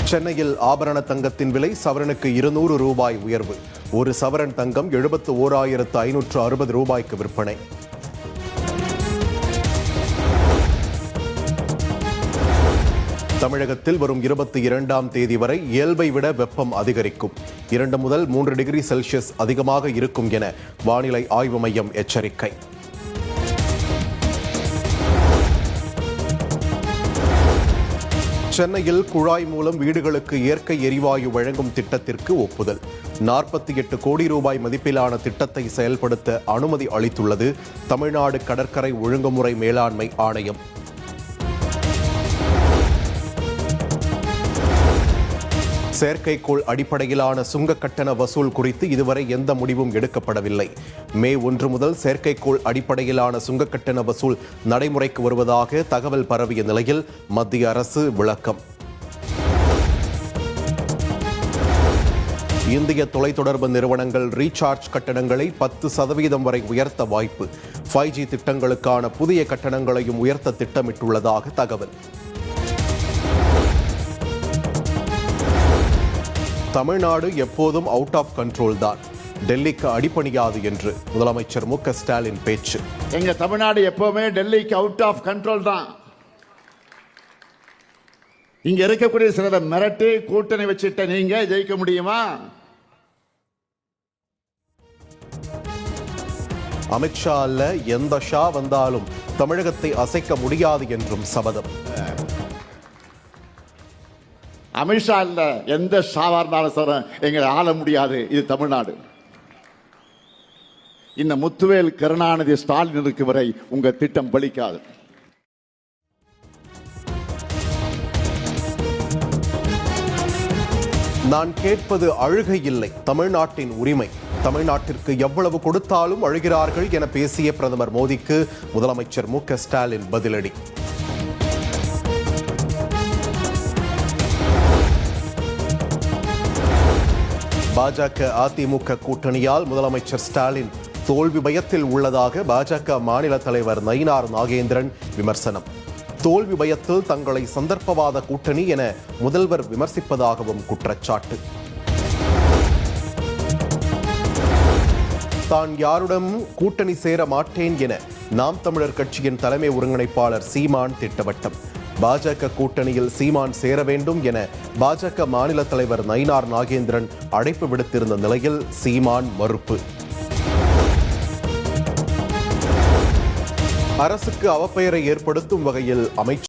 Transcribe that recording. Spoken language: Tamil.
சென்னையில் ஆபரண தங்கத்தின் விலை சவரனுக்கு 200 ரூபாய் உயர்வு. ஒரு சவரன் தங்கம் 71,560 ரூபாய்க்கு விற்பனை. தமிழகத்தில் வரும் 22ஆம் தேதி வரை இயல்பை விட வெப்பம் அதிகரிக்கும். 2 முதல் 3 டிகிரி செல்சியஸ் அதிகமாக இருக்கும் என வானிலை ஆய்வு மையம் எச்சரிக்கை. சென்னையில் குழாய் மூலம் வீடுகளுக்கு இயற்கை எரிவாயு வழங்கும் திட்டத்திற்கு ஒப்புதல். 48 கோடி ரூபாய் மதிப்பிலான திட்டத்தை செயல்படுத்த அனுமதி அளித்துள்ளது தமிழ்நாடு கடற்கரை ஒழுங்குமுறை மேலாண்மை ஆணையம். செயற்கைக்கோள் அடிப்படையிலான சுங்க கட்டண வசூல் குறித்து இதுவரை எந்த முடிவும் எடுக்கப்படவில்லை. மே 1 முதல் செயற்கைக்கோள் அடிப்படையிலான சுங்க கட்டண வசூல் நடைமுறைக்கு வருவதாக தகவல் பரவிய நிலையில் மத்திய அரசு விளக்கம். இந்திய தொலைத்தொடர்பு நிறுவனங்கள் ரீசார்ஜ் கட்டணங்களை 10% வரை உயர்த்த வாய்ப்பு. 5G திட்டங்களுக்கான புதிய கட்டணங்களையும் உயர்த்த திட்டமிட்டுள்ளதாக தகவல். தமிழ்நாடு எப்போதும் அவுட் ஆஃப் கண்ட்ரோல் தான், டெல்லிக்கு அடிபணியாது என்று முதலமைச்சர் மு.க. ஸ்டாலின் பேச்சு. எங்க தமிழ்நாடு எப்பவுமே டெல்லிக்கு அவுட் ஆஃப் கண்ட்ரோல் தான். இங்க இருக்கக்கூடிய சிலரை மிரட்டி கூட்டணி வச்சுட்ட நீங்க ஜெயிக்க முடியுமா? அமித்ஷா அல்ல, எந்த ஷா வந்தாலும் தமிழகத்தை அசைக்க முடியாது என்றும் சபதம். அமித்ஷா இல்ல, எந்த ஷாவா இருந்தாலும் சார் எங்களை ஆள முடியாது. இது தமிழ்நாடு. இந்த முத்துவேல் கருணாநிதி ஸ்டாலின் இருக்கும் வரை உங்க திட்டம் பலிக்காது. நான் கேட்பது அழுகை இல்லை, தமிழ்நாட்டின் உரிமை. தமிழ்நாட்டிற்கு எவ்வளவு கொடுத்தாலும் அழுகிறார்கள் என பேசிய பிரதமர் மோடிக்கு முதலமைச்சர் மு.க. ஸ்டாலின் பதிலடி. பாஜக அதிமுக கூட்டணியால் முதலமைச்சர் ஸ்டாலின் தோல்வி பயத்தில் உள்ளதாக பாஜக மாநில தலைவர் நயினார் நாகேந்திரன் விமர்சனம். தோல்வி பயத்தில் தங்களை சந்தர்ப்பவாத கூட்டணி என முதல்வர் விமர்சிப்பதாகவும் குற்றச்சாட்டு. தான் யாருடன் கூட்டணி சேர மாட்டேன் என நாம் தமிழர் கட்சியின் தலைமை ஒருங்கிணைப்பாளர் சீமான் திட்டவட்டம். பாஜக கூட்டணியில் சீமான் சேர வேண்டும் என பாஜக மாநில தலைவர் நயினார் நாகேந்திரன் அழைப்பு விடுத்திருந்த நிலையில் சீமான் மறுப்பு. அரசுக்கு அவப்பெயரை ஏற்படுத்தும் வகையில் அமைச்சர்